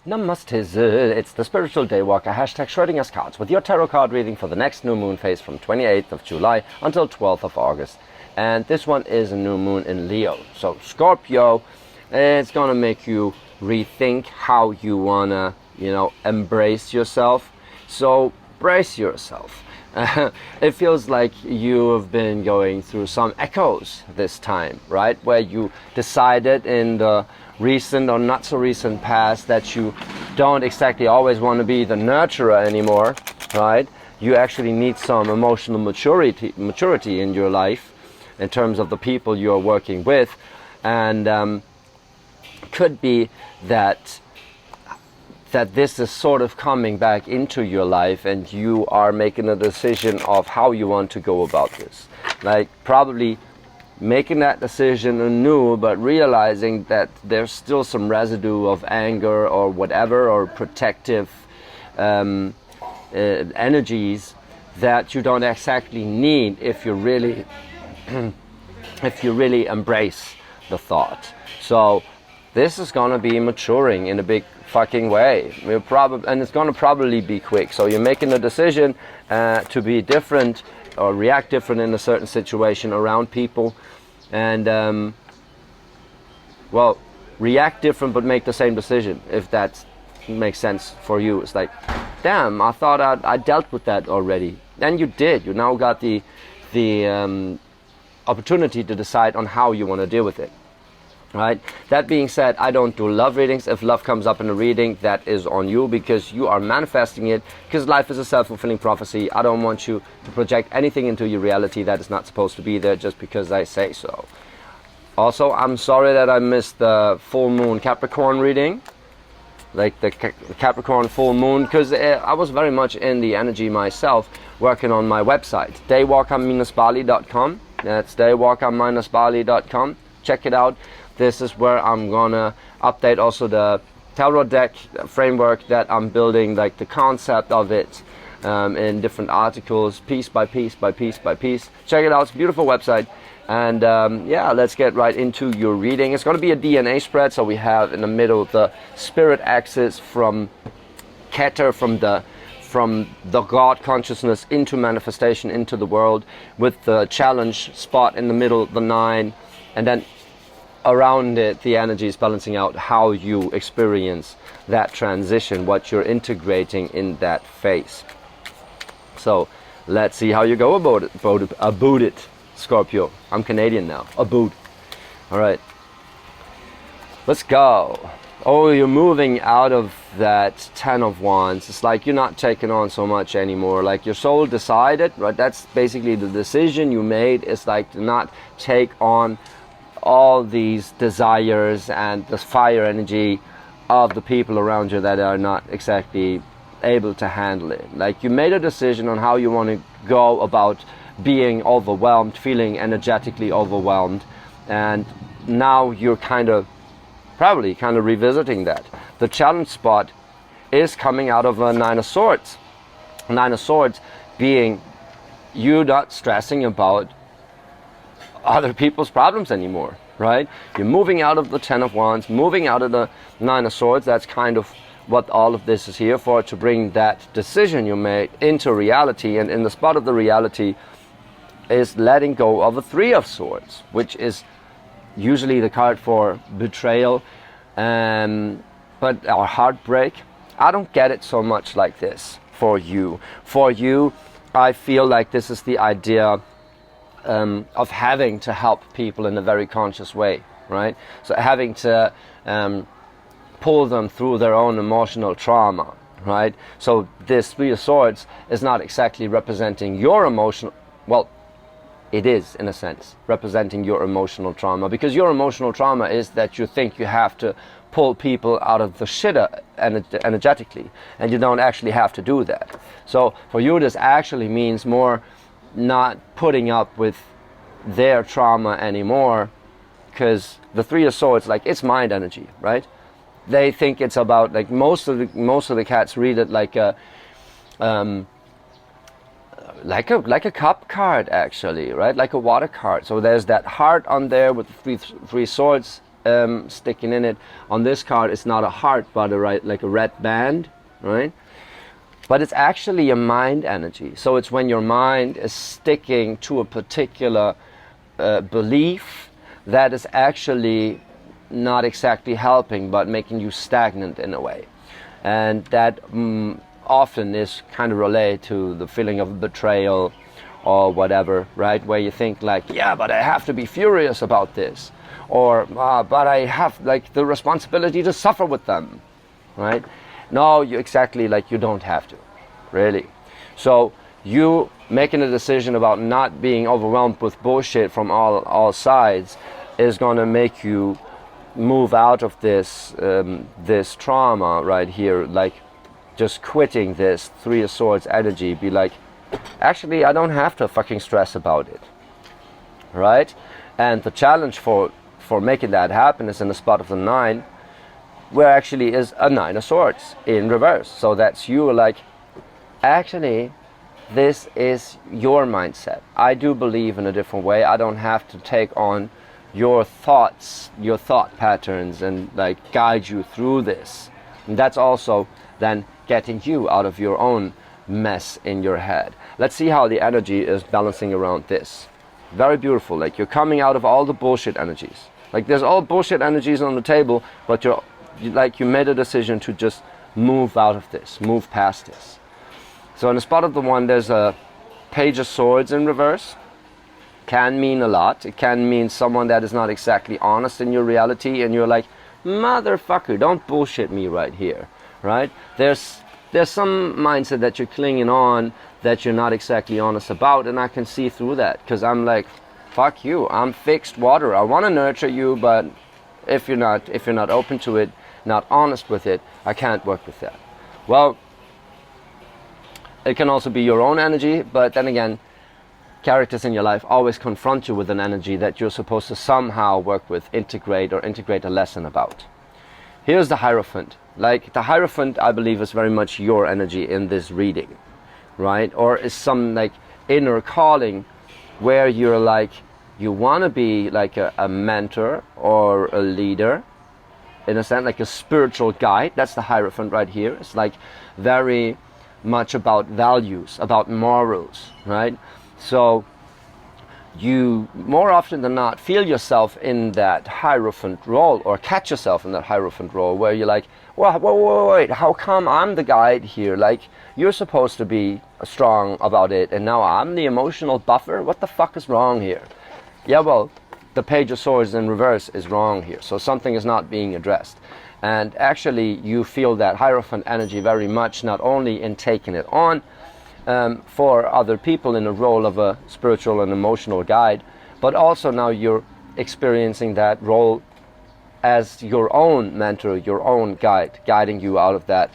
Namaste, it's the Spiritual Daywalker, hashtag Schrodinger's Cards, with your tarot card reading for the next new moon phase from 28th of July until 12th of August. And this one is a new moon in Leo. So Scorpio, it's going to make you rethink how you want to, embrace yourself. So brace yourself. It feels like you have been going through some echoes this time, right? Where you decided in the recent or not so recent past that you don't exactly always want to be the nurturer anymore, right? You actually need some emotional maturity in your life in terms of the people you're working with, and could be that this is sort of coming back into your life and you are making a decision of how you want to go about this. Like probably making that decision anew, but realizing that there's still some residue of anger or whatever, or protective energies that you don't exactly need if you really embrace the thought. So this is going to be maturing in a big fucking way. And it's going to probably be quick. So you're making a decision to be different or react different in a certain situation around people, and react different but make the same decision, if that makes sense for you. It's like, damn, I thought I dealt with that already. And you did. You now got the opportunity to decide on how you want to deal with it. Right. That being said, I don't do love readings. If love comes up in a reading, that is on you, because you are manifesting it, because life is a self-fulfilling prophecy. I don't want you to project anything into your reality that is not supposed to be there just because I say so. Also, I'm sorry that I missed the full moon Capricorn reading, like the Capricorn full moon, because I was very much in the energy myself, working on my website, daywalker-bali.com. That's daywalker-bali.com. Check it out. This is where I'm gonna update also the tarot deck framework that I'm building, like the concept of it, in different articles, piece by piece by piece by piece. Check it out. It's a beautiful website. And let's get right into your reading. It's going to be a DNA spread. So we have in the middle the spirit axis from Keter, from the God consciousness into manifestation into the world, with the challenge spot in the middle, the 9, and then around it the energy is balancing out how you experience that transition, what you're integrating in that phase. So let's see how you go about it, Scorpio. I'm Canadian now. Aboot. All right. Let's go. Oh, you're moving out of that 10 of Wands. It's like you're not taking on so much anymore. Like your soul decided, right? That's basically the decision you made, is like to not take on all these desires and the fire energy of the people around you that are not exactly able to handle it. Like you made a decision on how you want to go about being overwhelmed, feeling energetically overwhelmed, and now you're probably revisiting that. The challenge spot is coming out of a 9 of Swords. 9 of Swords being you not stressing about other people's problems anymore, right? You're moving out of the 10 of Wands, moving out of the 9 of Swords. That's kind of what all of this is here for, to bring that decision you made into reality. And in the spot of the reality is letting go of a 3 of Swords, which is usually the card for betrayal or heartbreak. I don't get it so much like this for you. For you, I feel like this is the idea of having to help people in a very conscious way, right? So having to pull them through their own emotional trauma, right? So this 3 of Swords is not exactly representing your emotional, well, it is in a sense representing your emotional trauma, because your emotional trauma is that you think you have to pull people out of the shitter energetically, and you don't actually have to do that. So for you, this actually means more not putting up with their trauma anymore, because the 3 of Swords, like, it's mind energy, right? They think it's about, like, most of the cats read it like a cup card, actually, right? Like a water card. So there's that heart on there with the three swords sticking in it. On this card, it's not a heart, but like a red band, right? But it's actually a mind energy. So it's when your mind is sticking to a particular belief that is actually not exactly helping, but making you stagnant in a way. And that often is kind of related to the feeling of betrayal or whatever, right? Where you think like, yeah, but I have to be furious about this. Or, but I have like the responsibility to suffer with them, right? No, you exactly, like you don't have to, really. So you making a decision about not being overwhelmed with bullshit from all sides is going to make you move out of this this trauma right here, like just quitting this Three of Swords energy. Be like, actually, I don't have to fucking stress about it, right? And the challenge for making that happen is in the spot of the 9, where actually is a 9 of Swords in reverse. So that's you like, actually, this is your mindset. I do believe in a different way. I don't have to take on your thoughts, your thought patterns, and like guide you through this. And that's also then getting you out of your own mess in your head. Let's see how the energy is balancing around this. Very beautiful. Like you're coming out of all the bullshit energies. Like there's all bullshit energies on the table, but you made a decision to just move out of this, move past this. So in the spot of the 1, there's a Page of Swords in reverse. Can mean a lot. It can mean someone that is not exactly honest in your reality, and you're like, motherfucker, don't bullshit me right here, right? There's some mindset that you're clinging on that you're not exactly honest about, and I can see through that, because I'm like, fuck you, I'm fixed water. I want to nurture you, but if you're not open to it, not honest with it, I can't work with that. Well, it can also be your own energy, but then again, characters in your life always confront you with an energy that you're supposed to somehow work with, integrate a lesson about. Here's the Hierophant. Like the Hierophant, I believe, is very much your energy in this reading, right? Or is some like inner calling where you're like, you want to be like a mentor or a leader, in a sense, like a spiritual guide. That's the Hierophant right here. It's like very much about values, about morals, right? So you more often than not feel yourself in that Hierophant role, or catch yourself in that Hierophant role where you're like, well, wait, how come I'm the guide here? Like, you're supposed to be strong about it, and now I'm the emotional buffer? What the fuck is wrong here? Yeah, well, the Page of Swords in reverse is wrong here, so something is not being addressed. And actually, you feel that Hierophant energy very much, not only in taking it on for other people in the role of a spiritual and emotional guide, but also now you're experiencing that role as your own mentor, your own guide, guiding you out of that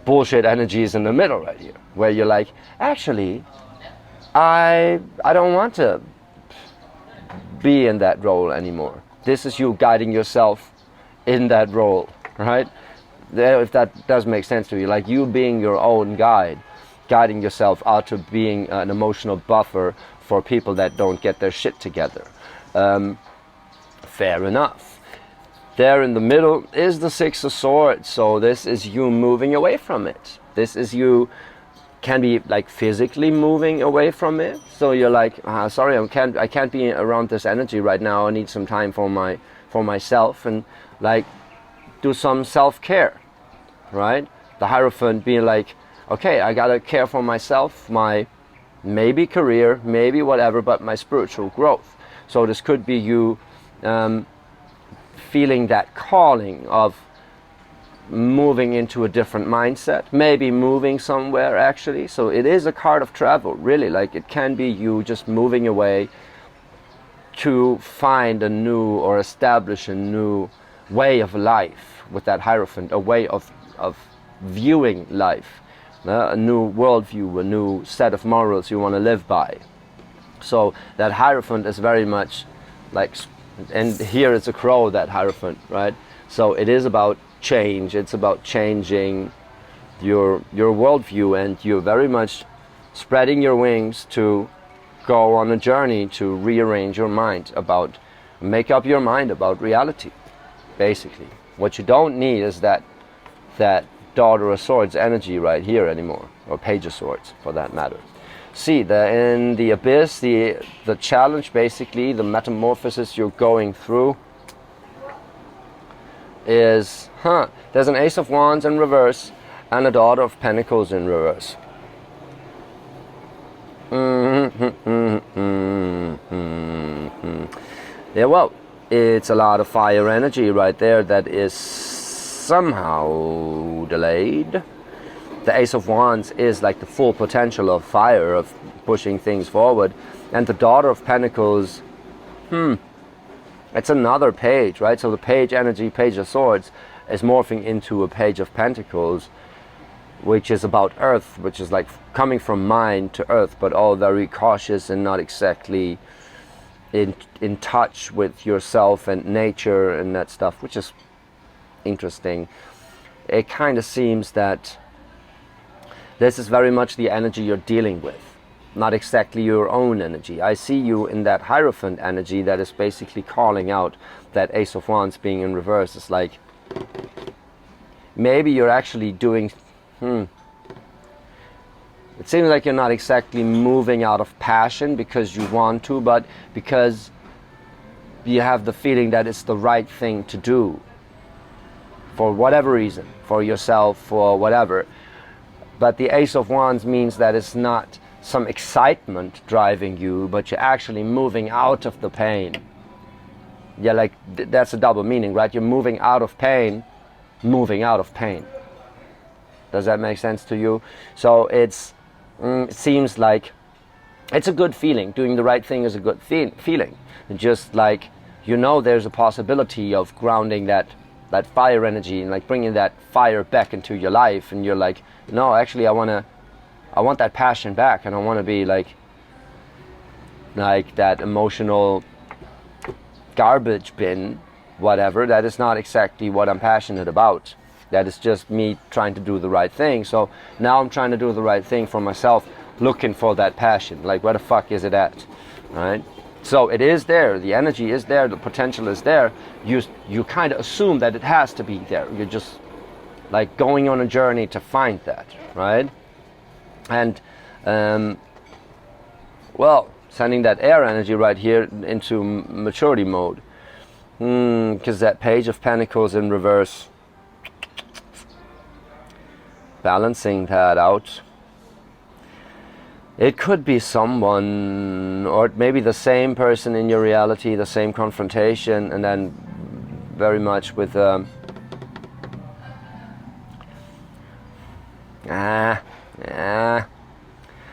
bullshit energies in the middle right here, where you're like, actually, I don't want to be in that role anymore. This is you guiding yourself in that role, right? If that does make sense to you, like you being your own guide, guiding yourself out to being an emotional buffer for people that don't get their shit together. Fair enough. There in the middle is the Six of Swords, so this is you moving away from it. This is you, can be like physically moving away from it. So you're like, sorry, I can't be around this energy right now. I need some time for myself, and like do some self-care, right? The Hierophant being like, okay, I gotta care for myself, my maybe career, maybe whatever, but my spiritual growth. So this could be you feeling that calling of moving into a different mindset, maybe moving somewhere actually. So it is a card of travel, really. Like it can be you just moving away to find a new or establish a new way of life with that Hierophant, a way of viewing life. A new worldview, a new set of morals you want to live by. So that Hierophant is very much like, and here it's a crow, that Hierophant, right? So it is about change. It's about changing your worldview, and you're very much spreading your wings to go on a journey to rearrange your mind about, make up your mind about reality. basically. What you don't need is that Daughter of Swords energy right here anymore, or Page of Swords for that matter. See, in the abyss, the challenge, basically, the metamorphosis you're going through is, there's an Ace of Wands in reverse and a Daughter of Pentacles in reverse. Yeah, well, it's a lot of fire energy right there that is somehow delayed. The Ace of Wands is like the full potential of fire, of pushing things forward. And the Daughter of Pentacles, it's another page, right? So the page energy, Page of Swords, is morphing into a Page of Pentacles, which is about earth, which is like coming from mind to earth, but all very cautious and not exactly in touch with yourself and nature and that stuff, which is interesting. It kind of seems that this is very much the energy you're dealing with, not exactly your own energy. I see you in that Hierophant energy that is basically calling out that Ace of Wands being in reverse. It's like, maybe you're actually doing, it seems like you're not exactly moving out of passion because you want to, but because you have the feeling that it's the right thing to do. For whatever reason, for yourself, for whatever. But the Ace of Wands means that it's not some excitement driving you, but you're actually moving out of the pain. Yeah, like that's a double meaning, right? You're moving out of pain, moving out of pain. Does that make sense to you? So it seems like it's a good feeling. Doing the right thing is a good feeling. Just like, there's a possibility of grounding that fire energy and like bringing that fire back into your life, and you're like, no, actually I want that passion back, and I want to be like that emotional garbage bin, whatever. That is not exactly what I'm passionate about. That is just me trying to do the right thing. So now I'm trying to do the right thing for myself, looking for that passion. Like, where the fuck is it at, right? So it is there, the energy is there, the potential is there. You kind of assume that it has to be there. You're just like going on a journey to find that, right? And well, sending that air energy right here into maturity mode, because that Page of Pentacles in reverse, balancing that out. It could be someone, or maybe the same person in your reality, the same confrontation, and then very much with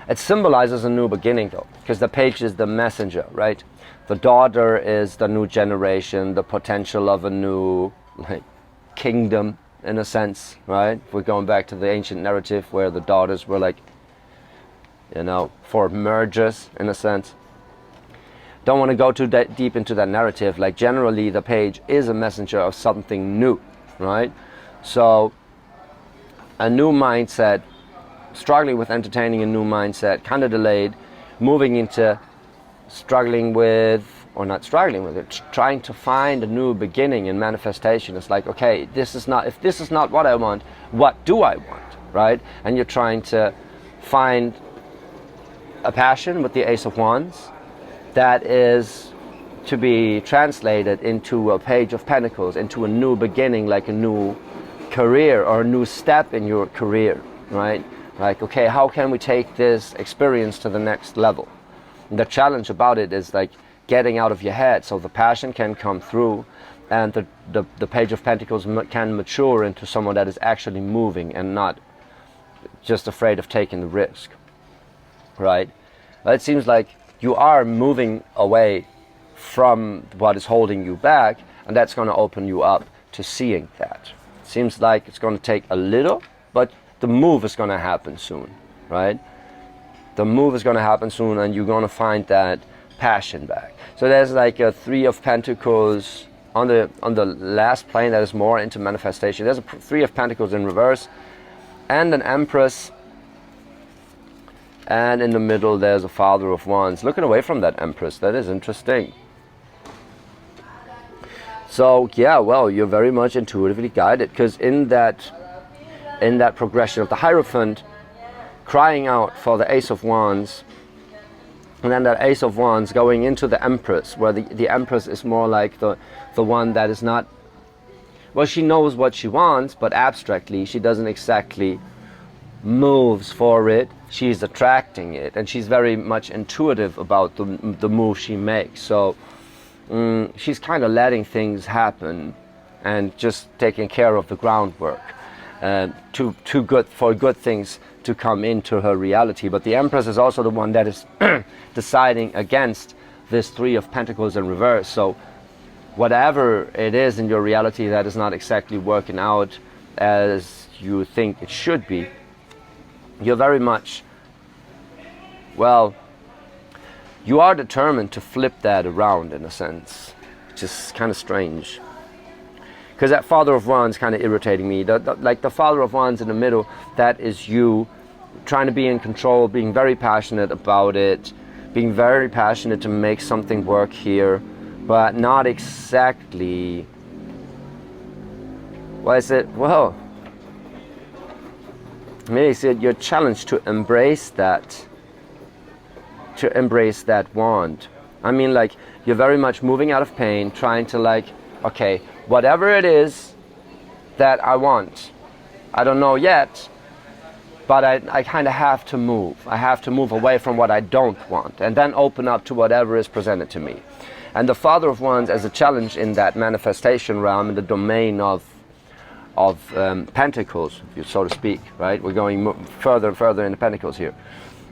it symbolizes a new beginning though, because the page is the messenger, right? The daughter is the new generation, the potential of a new kingdom in a sense, right? If we're going back to the ancient narrative where the daughters were like, for mergers in a sense. Don't want to go too deep into that narrative. Like, generally the page is a messenger of something new, right? So a new mindset, struggling with entertaining a new mindset, kind of delayed, moving into struggling with, or not struggling with it, trying to find a new beginning in manifestation. It's like, okay, if this is not what I want, what do I want, right? And you're trying to find a passion with the Ace of Wands that is to be translated into a Page of Pentacles, into a new beginning, like a new career or a new step in your career, right? Like, okay, how can we take this experience to the next level? And the challenge about it is like getting out of your head so the passion can come through, and the Page of Pentacles can mature into someone that is actually moving and not just afraid of taking the risk, right? But it seems like you are moving away from what is holding you back, and that's going to open you up to seeing that. It seems like it's going to take a little, but the move is going to happen soon, right? The move is going to happen soon, and you're going to find that passion back. So there's like a Three of Pentacles on the last plane that is more into manifestation. There's a Three of Pentacles in reverse and an Empress, and in the middle there's a Father of Wands looking away from that Empress. That is interesting. So yeah, well, you're very much intuitively guided, because in that progression of the Hierophant, crying out for the Ace of Wands, and then that Ace of Wands going into the Empress, where the Empress is more like the one that is not, well, she knows what she wants, but abstractly she doesn't exactly moves for it. She's attracting it, and she's very much intuitive about the move she makes. So she's kind of letting things happen and just taking care of the groundwork for good things to come into her reality. But the Empress is also the one that is deciding against this Three of Pentacles in reverse. So whatever it is in your reality that is not exactly working out as you think it should be, you're very much, well, you are determined to flip that around in a sense, which is kind of strange. Because that Father of Wands kind of irritating me. Like the Father of Wands in the middle, that is you trying to be in control, being very passionate about it, being very passionate to make something work here, but not exactly. Why is it? Well, maybe it's your challenge to embrace that. To embrace that wand. I mean, like, you're very much moving out of pain, trying to, like, okay, whatever it is that I want, I don't know yet, but I kind of have to move. I have to move away from what I don't want, and then open up to whatever is presented to me. And the Father of Wands as a challenge in that manifestation realm, in the domain of Pentacles, so to speak, right? We're going further and further into Pentacles here.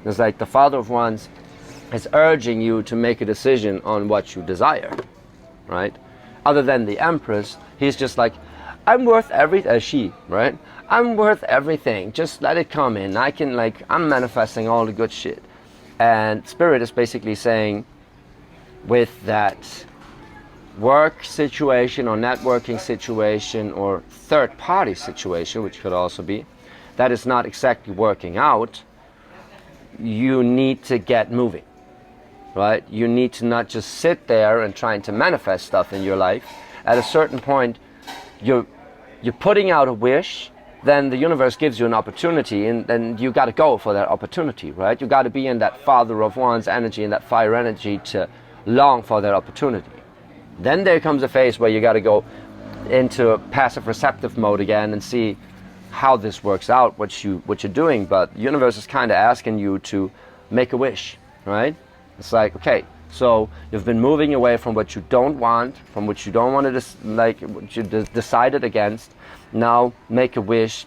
It's like the Father of Wands is urging you to make a decision on what you desire, right? Other than the Empress, he's just like, I'm worth everything, right? I'm worth everything. Just let it come in. I can, like, I'm manifesting all the good shit. And Spirit is basically saying, with that work situation or networking situation or third party situation, which could also be, that is not exactly working out, you need to get moving, right? You need to not just sit there and trying to manifest stuff in your life. At a certain point, you're putting out a wish, then the universe gives you an opportunity, and then you got to go for that opportunity, right? You got to be in that Father of Wands energy and that fire energy to long for that opportunity. Then there comes a phase where you got to go into passive receptive mode again and see how this works out, what you're doing. But the universe is kind of asking you to make a wish, right? It's like, okay, so you've been moving away from what you don't want, from what you don't want to what you decided against. Now make a wish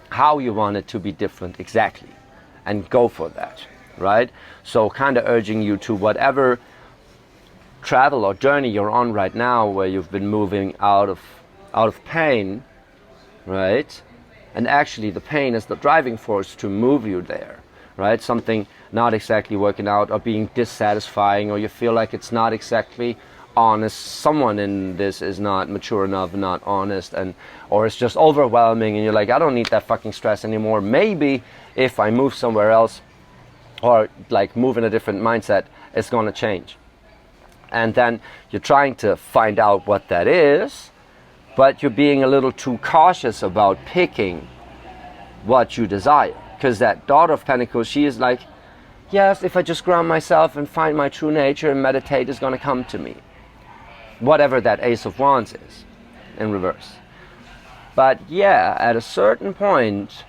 how you want it to be different exactly, and go for that, right? So kind of urging you to whatever travel or journey you're on right now, where you've been moving out of pain, right? And actually the pain is the driving force to move you there, right? Something not exactly working out, or being dissatisfying, or you feel like it's not exactly honest, someone in this is not mature enough, not honest, or it's just overwhelming, and you're like, I don't need that fucking stress anymore. Maybe if I move somewhere else, or like move in a different mindset, it's going to change. And then you're trying to find out what that is, but you're being a little too cautious about picking what you desire. Because that Daughter of Pentacles, she is like, yes, if I just ground myself and find my true nature and meditate, it's going to come to me. Whatever that Ace of Wands is in reverse. But yeah, at a certain point,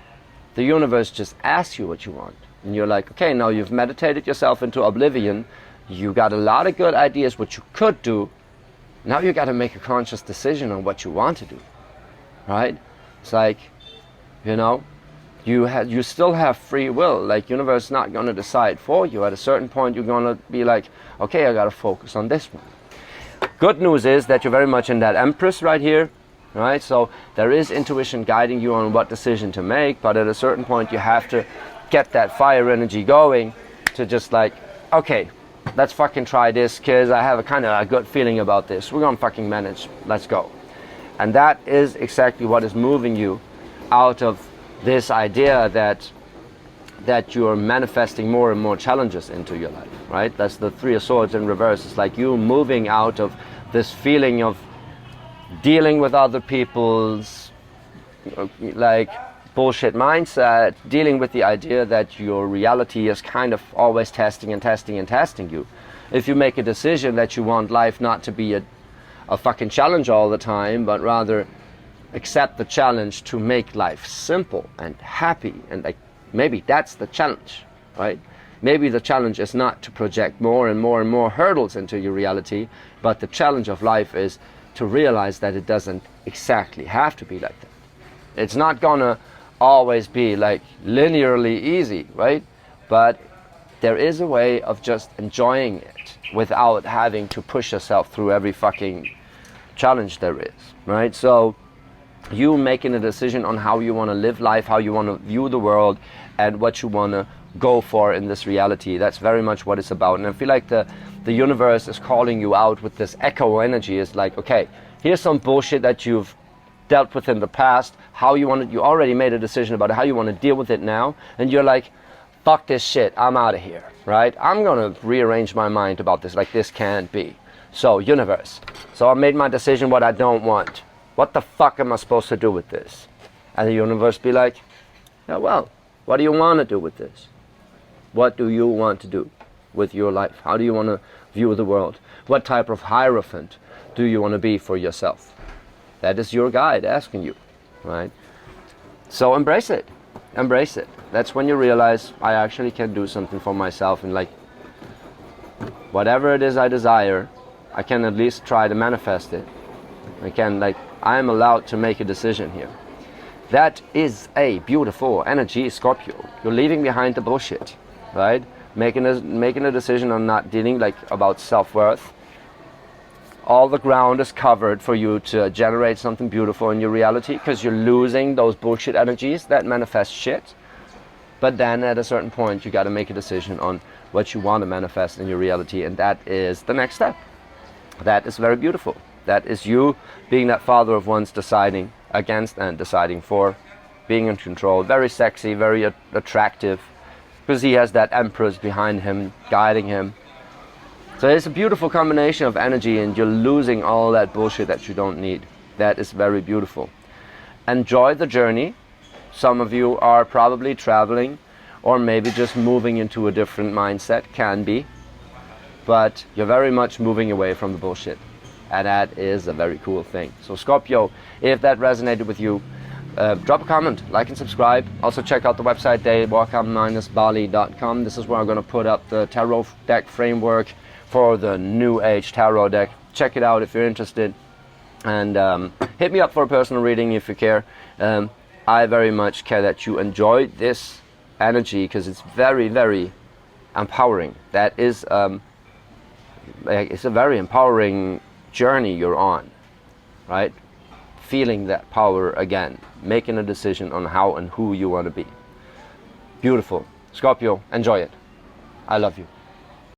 the universe just asks you what you want. And you're like, okay, now you've meditated yourself into oblivion. You got a lot of good ideas what you could do. Now you got to make a conscious decision on what you want to do, right? It's like, you know, you still have free will. Like, universe not going to decide for you. At a certain point, you're going to be like, okay, I got to focus on this one. Good news is that you're very much in that Empress right here, right? So there is intuition guiding you on what decision to make, but at a certain point, you have to get that fire energy going to just like, okay, let's fucking try this, because I have a kind of a good feeling about this. We're gonna fucking manage. Let's go. And that is exactly what is moving you out of this idea that you're manifesting more and more challenges into your life, right? That's the Three of Swords in reverse. It's like you moving out of this feeling of dealing with other people's like bullshit mindset, dealing with the idea that your reality is kind of always testing and testing and testing you. If you make a decision that you want life not to be a fucking challenge all the time, but rather accept the challenge to make life simple and happy, and like maybe that's the challenge, right? Maybe the challenge is not to project more and more and more hurdles into your reality, but the challenge of life is to realize that it doesn't exactly have to be like that. It's not gonna always be like linearly easy, right? But there is a way of just enjoying it without having to push yourself through every fucking challenge there is, right? So you making a decision on how you want to live life, how you want to view the world, and what you want to go for in this reality. That's very much what it's about. And I feel like the universe is calling you out with this echo energy. It's like, okay, here's some bullshit that you've dealt with in the past, you already made a decision about how you want to deal with it now, and you're like, fuck this shit, I'm out of here, right? I'm gonna rearrange my mind about this, like this can't be. So universe, so I made my decision what I don't want. What the fuck am I supposed to do with this? And the universe be like, yeah, well, what do you want to do with this? What do you want to do with your life? How do you want to view the world? What type of hierophant do you want to be for yourself? That is your guide asking you, right? So embrace it. Embrace it. That's when you realize I actually can do something for myself, and like whatever it is I desire, I can at least try to manifest it. I am allowed to make a decision here. That is a beautiful energy, Scorpio. You're leaving behind the bullshit, right? Making a decision on not dealing about self-worth. All the ground is covered for you to generate something beautiful in your reality, because you're losing those bullshit energies that manifest shit. But then at a certain point, you got to make a decision on what you want to manifest in your reality, and that is the next step. That is very beautiful. That is you being that father of one's, deciding against and deciding for, being in control. Very sexy, very attractive, because he has that empress behind him, guiding him. So it's a beautiful combination of energy, and you're losing all that bullshit that you don't need. That is very beautiful. Enjoy the journey. Some of you are probably traveling, or maybe just moving into a different mindset, can be. But you're very much moving away from the bullshit. And that is a very cool thing. So Scorpio, if that resonated with you, drop a comment, like and subscribe. Also check out the website, daywalker-bali.com. This is where I'm going to put up the tarot deck framework for the New Age tarot deck. Check it out if you're interested. And hit me up for a personal reading if you care. I very much care that you enjoy this energy, because it's very, very empowering. That is, it's a very empowering journey you're on, right? Feeling that power again, making a decision on how and who you want to be. Beautiful. Scorpio, enjoy it. I love you.